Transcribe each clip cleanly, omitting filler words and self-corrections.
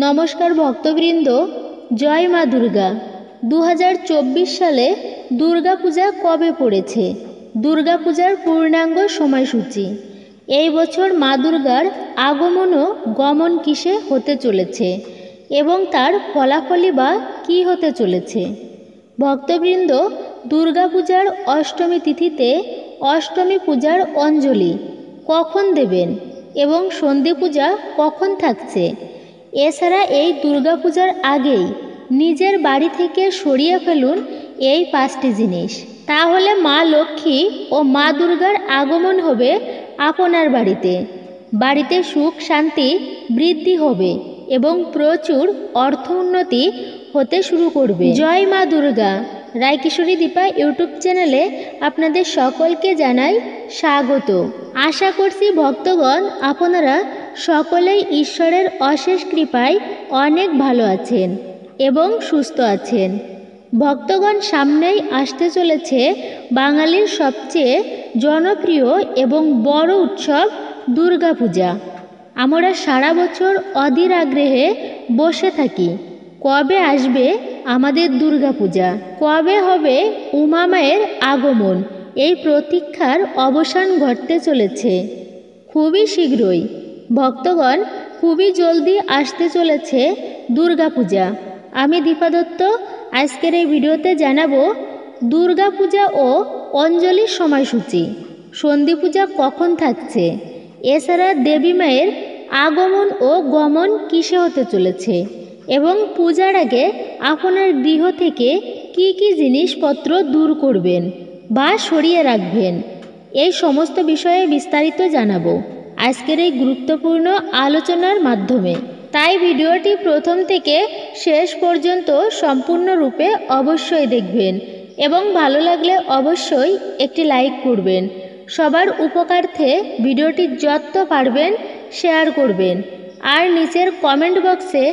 নমস্কার ভক্তবৃন্দ, জয় মা দুর্গা। 2024 সালে দুর্গাপূজা কবে পড়েছে? দুর্গাপূজার পূর্ণাঙ্গ সময়সূচি। এই বছর মা দুর্গার আগমন ও গমন কিসে হতে চলেছে এবং তার ফলাফলই বা কী হতে চলেছে? ভক্তবৃন্দ, দুর্গাপূজার অষ্টমী তিথিতে অষ্টমী পূজার অঞ্জলি কখন দেবেন এবং সন্ধি পূজা কখন থাকছে? এছাড়া এই দুর্গাপূজার আগেই নিজের বাড়ি থেকে সরিয়ে ফেলুন এই 5টি জিনিস। তাহলে মা লক্ষ্মী ও মা দুর্গার আগমন হবে আপনার বাড়িতে। বাড়িতে সুখ শান্তি বৃদ্ধি হবে এবং প্রচুর অর্থ উন্নতি হতে শুরু করবে। জয় মা দুর্গা। রায়কিশোরী দীপা ইউটিউব চ্যানেলে আপনাদের সকলকে জানাই স্বাগত। আশা করছি ভক্তগণ আপনারা সকলেই ঈশ্বরের অশেষ কৃপায় অনেক ভালো আছেন এবং সুস্থ আছেন। ভক্তগণ, সামনেই আসতে চলেছে বাঙালির সবচেয়ে জনপ্রিয় এবং বড় উৎসব দুর্গাপূজা। আমরা সারা বছর অধীর আগ্রহে বসে থাকি, কবে আসবে আমাদের দুর্গাপূজা, কবে হবে উমা মায়ের আগমন। এই প্রতীক্ষার অবসান ঘটতে চলেছে খুবই শীঘ্রই। ভক্তগণ, খুবই জলদি আসতে চলেছে দুর্গাপূজা। আমি দীপা দত্ত আজকের এই ভিডিওতে জানাবো দুর্গাপূজা ও অঞ্জলির সময়সূচি, সন্ধি পূজা কখন থাকছে, এছাড়া দেবী মায়ের আগমন ও গমন কিসে হতে চলেছে এবং পূজার আগে আপনার গৃহ থেকে কি কি জিনিসপত্র দূর করবেন বা সরিয়ে রাখবেন, এই সমস্ত বিষয়ে বিস্তারিত জানাবো আজকের এই গুরুত্বপূর্ণ আলোচনার মাধ্যমে। তাই ভিডিওটি প্রথম থেকে শেষ পর্যন্ত সম্পূর্ণরূপে অবশ্যই দেখবেন এবং ভালো লাগলে অবশ্যই একটি লাইক করবেন। সবার উপকার্থে ভিডিওটি যত পারবেন শেয়ার করবেন আর নিচের কমেন্ট বক্সে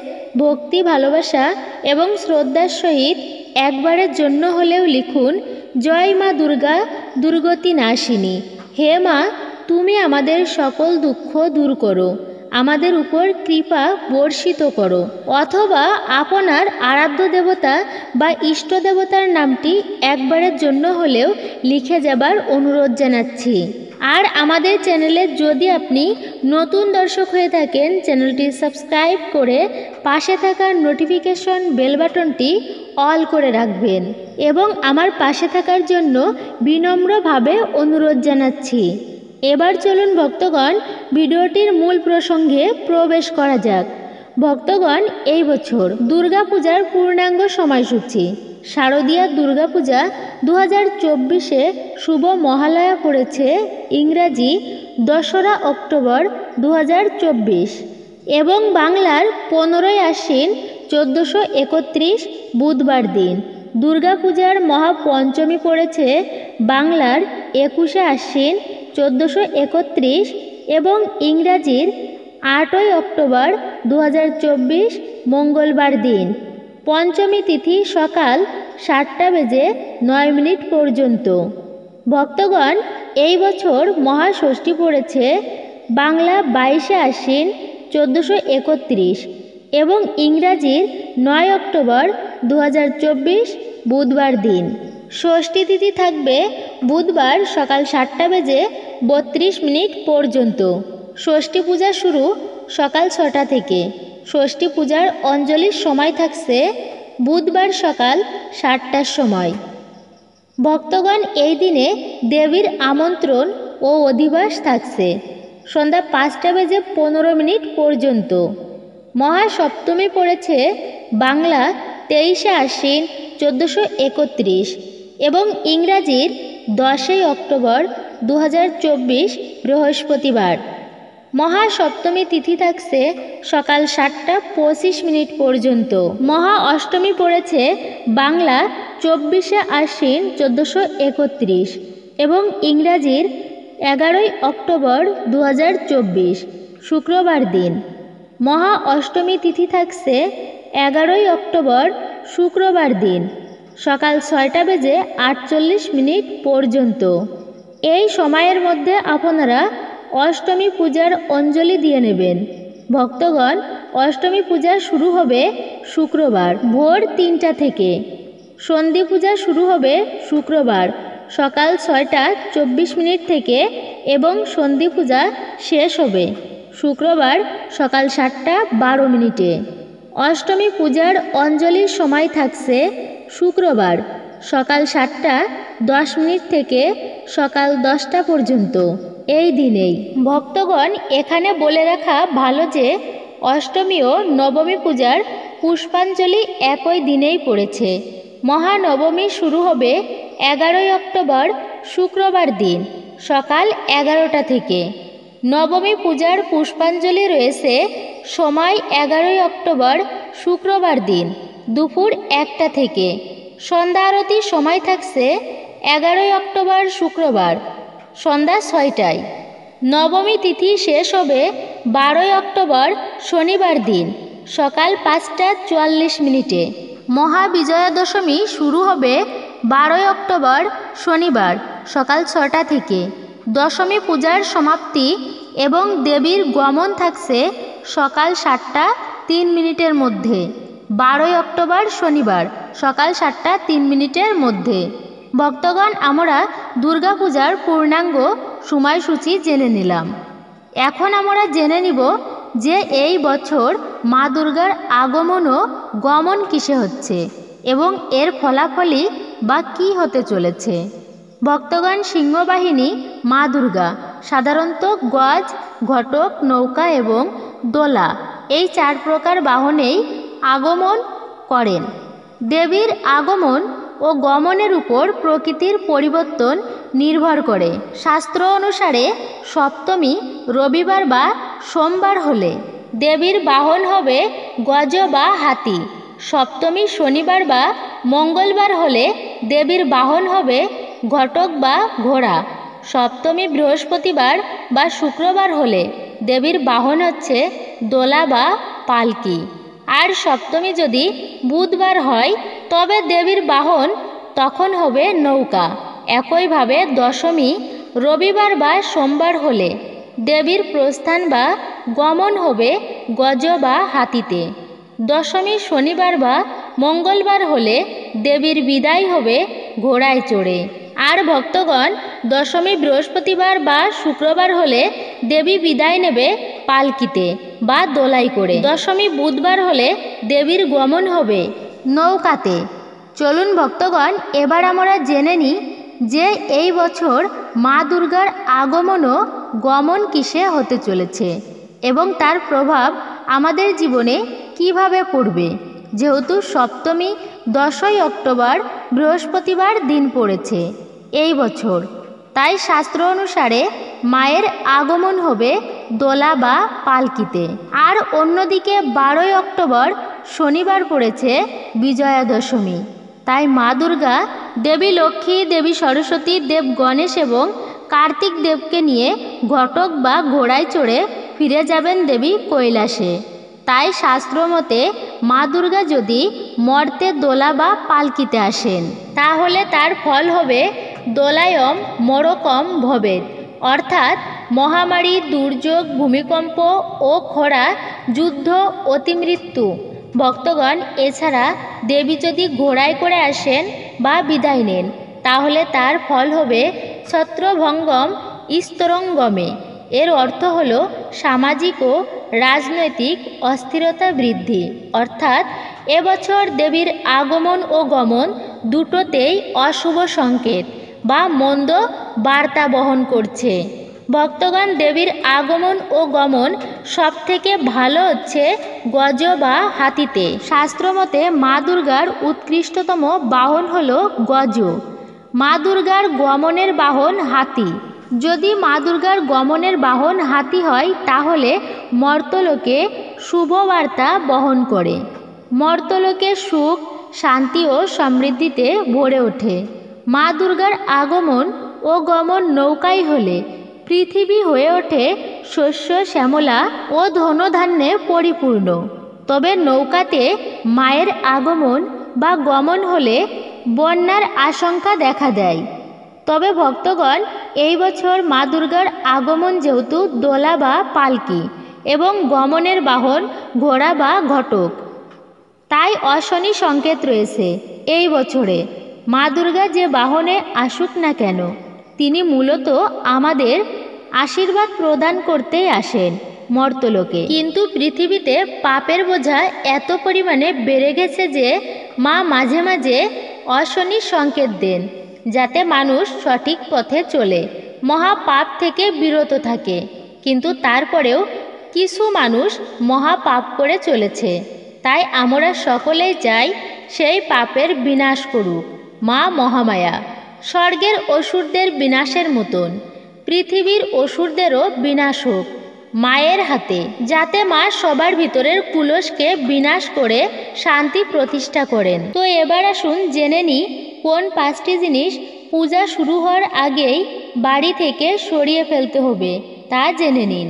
ভক্তি, ভালোবাসা এবং শ্রদ্ধার সহিত একবারের জন্য হলেও লিখুন, জয় মা দুর্গা, দুর্গতি নাশিনী। হে মা, তুমি আমাদের সকল দুঃখ দূর করো, আমাদের উপর কৃপা বর্ষিত করো। অথবা আপনার আরাধ্য দেবতা বা ইষ্ট দেবতার নামটি একবারের জন্য হলেও লিখে যাবার অনুরোধ জানাচ্ছি। আর আমাদের চ্যানেলে যদি আপনি নতুন দর্শক হয়ে থাকেন, চ্যানেলটি সাবস্ক্রাইব করে পাশে থাকা নোটিফিকেশন বেল বাটনটি অল করে রাখবেন এবং আমার পাশে থাকার জন্য বিনম্রভাবে অনুরোধ জানাচ্ছি। এবার চলুন ভক্তগণ, ভিডিওটির মূল প্রসঙ্গে প্রবেশ করা যাক। ভক্তগণ, এই বছর দুর্গাপূজার পূর্ণাঙ্গ সময়সূচি। শারদীয়া দুর্গাপূজা 2024-এ শুভ মহালয়া পড়েছে ইংরাজি 2রা অক্টোবর 2024 এবং বাংলার 15ই আশ্বিন 1431 বুধবার দিন। দুর্গাপূজার মহাপঞ্চমী পড়েছে বাংলার 21শে আশ্বিন 1431 এবং ইংরাজির 8ই অক্টোবর 2024 মঙ্গলবার দিন। পঞ্চমী তিথি সকাল 7টা বেজে 9 মিনিট পর্যন্ত। ভক্তগণ, এই বছর মহাষষ্ঠী পড়েছে বাংলা 22শে আশ্বিন 1431 এবং ইংরাজির 9 অক্টোবর 2024 বুধবার দিন। ষষ্ঠী তিথি থাকবে বুধবার সকাল 7টা বেজে 32 মিনিট পর্যন্ত। ষষ্ঠী পূজা শুরু সকাল 6টা থেকে। ষষ্ঠী পূজার অঞ্জলির সময় থাকছে বুধবার সকাল 7টার সময়। ভক্তগণ, এই দিনে দেবীর আমন্ত্রণ ও অধিবাস থাকছে সন্ধ্যা 5টা বেজে 15 মিনিট পর্যন্ত। মহাসপ্তমী পড়েছে বাংলা 23শে আশ্বিন 1431 এবং ইংরাজির 10ই অক্টোবর 2024 বৃহস্পতিবার। মহাসপ্তমী তিথি থাকছে সকাল 7টা 25 মিনিট পর্যন্ত। মহা অষ্টমী পড়েছে বাংলা 24শে আশ্বিন 1431 এবং ইংরাজির 11ই অক্টোবর 2024 শুক্রবার দিন। মহা অষ্টমী তিথি থাকছে 11ই অক্টোবর শুক্রবার দিন সকাল 6টা বেজে 48 মিনিট পর্যন্ত। এই সময়ের মধ্যে আপনারা অষ্টমী পূজার অঞ্জলি দিয়ে নেবেন। ভক্তগণ, অষ্টমী পূজা শুরু হবে শুক্রবার ভোর 3টা থেকে। সন্ধি পূজা শুরু হবে শুক্রবার সকাল 6টা 24 মিনিট থেকে এবং সন্ধি পূজা শেষ হবে শুক্রবার সকাল 7টা 12 মিনিটে। অষ্টমী পূজার অঞ্জলির সময় থাকছে শুক্রবার সকাল 7টা 10 মিনিট থেকে সকাল 10টা পর্যন্ত। এই দিনেই ভক্তগণ এখানে বলে রাখা ভালো যে অষ্টমী ও নবমী পূজার পুষ্পাঞ্জলি একই দিনেই পড়েছে। মহানবমী শুরু হবে 11ই অক্টোবর শুক্রবার দিন সকাল 11টা থেকে। নবমী পূজার পুষ্পাঞ্জলি রয়েছে সময় 11ই অক্টোবর শুক্রবার দিন দুপুর 1টা থেকে। সন্ধ্যা আরতির সময় থাকছে 11ই অক্টোবর শুক্রবার সন্ধ্যা 6টায়। নবমী তিথি শেষ হবে 12ই অক্টোবর শনিবার দিন সকাল 5টা 44 মিনিটে। মহাবিজয়া দশমী শুরু হবে 12ই অক্টোবর শনিবার সকাল 6টা থেকে। দশমী পূজার সমাপ্তি এবং দেবীর গমন থাকছে সকাল 7টা 3 মিনিটের মধ্যে 12ই অক্টোবর শনিবার সকাল 7টা 3 মিনিটের মধ্যে। ভক্তগণ আমরা দুর্গাপূজার পূর্ণাঙ্গ সময়সূচি জেনে নিলাম। এখন আমরা জেনে নিব যে এই বছর মা দুর্গার আগমন ও গমন কিসে হচ্ছে এবং এর ফলাফলই বা কী হতে চলেছে। ভক্তগণ সিংহবাহিনী মা দুর্গা সাধারণত গজ, ঘটক, নৌকা এবং দোলা এই 4 প্রকার বাহনেই আগমন করেন। দেবীর আগমন ও গমনের উপর প্রকৃতির পরিবর্তন নির্ভর করে। শাস্ত্র অনুসারে সপ্তমী রবিবার বা সোমবার হলে দেবীর বাহন হবে গজ বা হাতি। সপ্তমী শনিবার বা মঙ্গলবার হলে দেবীর বাহন হবে ঘটক বা ঘোড়া। সপ্তমী বৃহস্পতিবার বা শুক্রবার হলে দেবীর বাহন হচ্ছে দোলা বা পালকি। আর সপ্তমী যদি বুধবার হয় তবে দেবীর বাহন তখন হবে নৌকা। একইভাবে দশমী রবিবার বা সোমবার হলে দেবীর প্রস্থান বা গমন হবে গজ বা হাতিতে। দশমী শনিবার বা মঙ্গলবার হলে দেবীর বিদায় হবে ঘোড়ায় চড়ে। আর ভক্তগণ দশমী বৃহস্পতিবার বা শুক্রবার হলে দেবী বিদায় নেবে পালকিতে বা দোলাই করে। দশমী বুধবার হলে দেবীর গমন হবে নৌকাতে। চলুন ভক্তগণ এবার আমরা জেনে নিই যে এই বছর মা দুর্গার আগমন ও গমন কিসে হতে চলেছে এবং তার প্রভাব আমাদের জীবনে কিভাবে পড়বে। যেহেতু সপ্তমী 10ই অক্টোবর বৃহস্পতিবার দিন পড়েছে এই বছর, তাই শাস্ত্র অনুসারে মায়ের আগমন হবে দোলা বা পালকিতে। আর অন্যদিকে 12ই অক্টোবর শনিবার পড়েছে বিজয়া দশমী, তাই মা দুর্গা দেবী লক্ষ্মী, দেবী সরস্বতী, দেব গণেশ এবং কার্তিক দেবকে নিয়ে ঘটক বা ঘোড়ায় চড়ে ফিরে যাবেন দেবী কৈলাসে। তাই শাস্ত্রমতে মা দুর্গা যদি মর্তে দোলা বা পালকিতে আসেন তাহলে তার ফল হবে দোলায়ম মরকম ভবেদ, অর্থাৎ মহামারী, দুর্যোগ, ভূমিকম্প ও খরা, যুদ্ধ, অতিমৃত্যু। ভক্তগণ এছাড়া দেবী যদি ঘোড়ায় করে আসেন বা বিদায় নেন তাহলে তার ফল হবে ছত্রভঙ্গম স্তরঙ্গমে। এর অর্থ হল সামাজিক ও রাজনৈতিক অস্থিরতা বৃদ্ধি। অর্থাৎ এবছর দেবীর আগমন ও গমন দুটোতেই অশুভ সংকেত বা মন্দ বার্তা বহন করছে। ভক্তগণ দেবীর আগমন ও গমন সব থেকে ভালো হচ্ছে গজ বা হাতিতে। শাস্ত্রমতে মা দুর্গার উৎকৃষ্টতম বাহন হল গজ। মা দুর্গার গমনের বাহন হাতি। যদি মা দুর্গার গমনের বাহন হাতি হয় তাহলে মর্তলোকে শুভ বার্তা বহন করে। মর্তলোকে সুখ, শান্তি ও সমৃদ্ধিতে ভরে ওঠে। মা দুর্গার আগমন ও গমন নৌকায় হলে পৃথিবী হয়ে ওঠে শস্য শ্যামলা ও ধনধান্যে পরিপূর্ণ। তবে নৌকাতে মায়ের আগমন বা গমন হলে বন্যার আশঙ্কা দেখা দেয়। তবে ভক্তগণ এই বছর মা দুর্গার আগমন যেহেতু দোলা বা পালকি, এবং গমনের বাহন ঘোড়া বা ঘটক। তাই অশনি সংকেত রয়েছে এই বছরে। মা দুর্গা যে বাহনে আসুক না কেন, তিনি মূলত আমাদের আশীর্বাদ প্রদান করতেই আসেন মর্তলোকে। কিন্তু পৃথিবীতে পাপের বোঝা এত পরিমাণে বেড়ে গেছে যে মা মাঝে মাঝে অশনি সংকেত দেন, যাতে মানুষ সঠিক পথে চলে, মহাপাপ থেকে বিরত থাকে। কিন্তু তারপরেও কিছু মানুষ মহাপাপ করে চলেছে। তাই আমরা সকলেই চাই সেই পাপের বিনাশ করুক মা মহামায়া। স্বর্গের অসুরদের বিনাশের মতন পৃথিবীর অসুরদেরও বিনাশ হোক মায়ের হাতে, যাতে মা সবার ভিতরের কুলসকে বিনাশ করে শান্তি প্রতিষ্ঠা করেন। তো এবার আসুন জেনে নিই কোন 5টি জিনিস পূজা শুরু হওয়ার আগেই বাড়ি থেকে সরিয়ে ফেলতে হবে, তা জেনে নিন।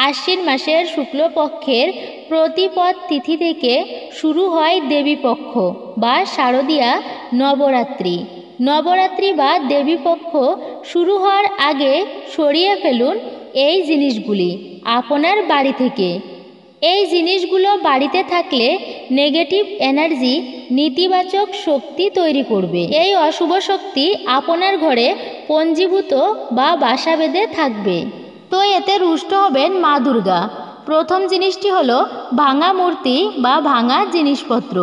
আশ্বিন মাসের শুক্লপক্ষের প্রতিপদ তিথি থেকে শুরু হয় দেবীপক্ষ বা শারদীয়া নবরাত্রি। নবরাত্রি বা দেবীপক্ষ শুরু হওয়ার আগে সরিয়ে ফেলুন এই জিনিসগুলি আপনার বাড়ি থেকে। এই জিনিসগুলো বাড়িতে থাকলে নেগেটিভ এনার্জি, নেতিবাচক শক্তি তৈরি করবে। এই অশুভ শক্তি আপনার ঘরে পঞ্জীভূত বা বাসা বেঁধে থাকবে। তো এতে রুষ্ট হবেন মা দুর্গা। প্রথম জিনিসটি হলো ভাঙা মূর্তি বা ভাঙা জিনিসপত্র।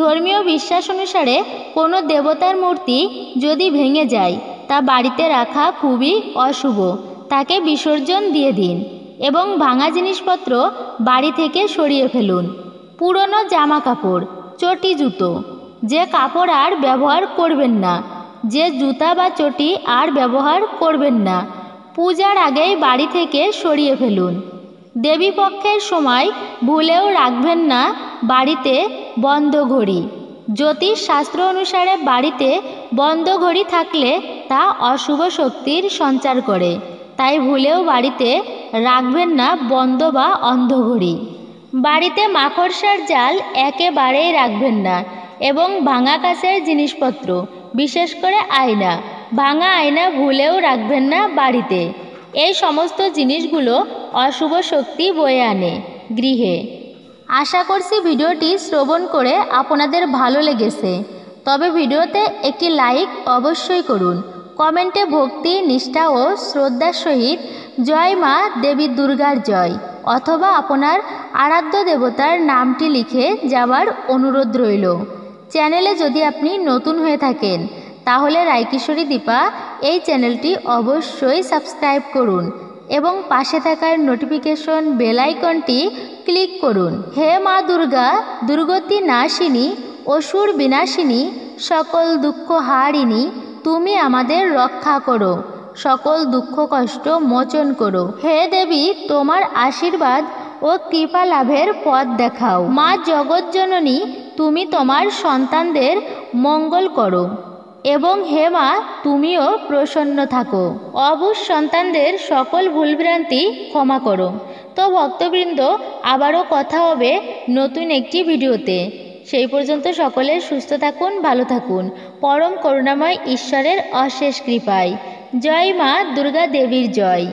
ধর্মীয় বিশ্বাস অনুসারে কোনো দেবতার মূর্তি যদি ভেঙে যায়, তা বাড়িতে রাখা খুবই অশুভ। তাকে বিসর্জন দিয়ে দিন এবং ভাঙা জিনিসপত্র বাড়ি থেকে সরিয়ে ফেলুন। পুরনো জামা কাপড়, চটি, জুতো, যে কাপড় আর ব্যবহার করবেন না, যে জুতা বা চটি আর ব্যবহার করবেন না, পূজার আগেই বাড়ি থেকে সরিয়ে ফেলুন। দেবীপক্ষের সময় ভুলেও রাখবেন না বাড়িতে বন্ধ ঘড়ি। জ্যোতিষ শাস্ত্র অনুসারে বাড়িতে বন্ধ ঘড়ি থাকলে তা অশুভ শক্তির সঞ্চার করে। তাই ভুলেও বাড়িতে রাখবেন না বন্ধ বা অন্ধ ঘড়ি। বাড়িতে মাকড়সার জাল একেবারেই রাখবেন না এবং ভাঙা কাচের জিনিসপত্র, বিশেষ করে আয়না, ভাঙা আয়না ভুলেও রাখবেন না বাড়িতে। এই সমস্ত জিনিসগুলো অশুভ শক্তি বয়ে আনে গৃহে। আশা করছি ভিডিওটি শ্রবণ করে আপনাদের ভালো লেগেছে। তবে ভিডিওতে একটি লাইক অবশ্যই করুন। কমেন্টে ভক্তি, নিষ্ঠা ও শ্রদ্ধার সহিত জয় মা দেবী দুর্গার জয় অথবা আপনার আরাধ্য দেবতার নামটি লিখে যাওয়ার অনুরোধ রইল। চ্যানেলে যদি আপনি নতুন হয়ে থাকেন, তাহলে রায়কিশোরী দীপা এই চ্যানেলটি অবশ্যই সাবস্ক্রাইব করুন এবং পাশে থাকার নোটিফিকেশন বেল আইকনটি ক্লিক করুন। হে মা দুর্গা, দুর্গতি নাশিনী, অসুর বিনাশিনী, সকল দুঃখ হারিণী, তুমি আমাদের রক্ষা করো, সকল দুঃখ কষ্ট মোচন করো। হে দেবী, তোমার আশীর্বাদ ও কৃপা লাভের পথ দেখাও। মা জগৎজননী, তুমি তোমার সন্তানদের মঙ্গল করো এবং হে মা, তুমিও প্রসন্ন থাকো। অবুঝ সন্তানদের সকল ভুলভ্রান্তি ক্ষমা করো। তো ভক্তবৃন্দ, আবারও কথা হবে নতুন একটি ভিডিওতে। সেই পর্যন্ত সকলে সুস্থ থাকুন, ভালো থাকুন, পরম করুণাময় ঈশ্বরের অশেষ কৃপায়। জয় মা দুর্গা দেবীর জয়।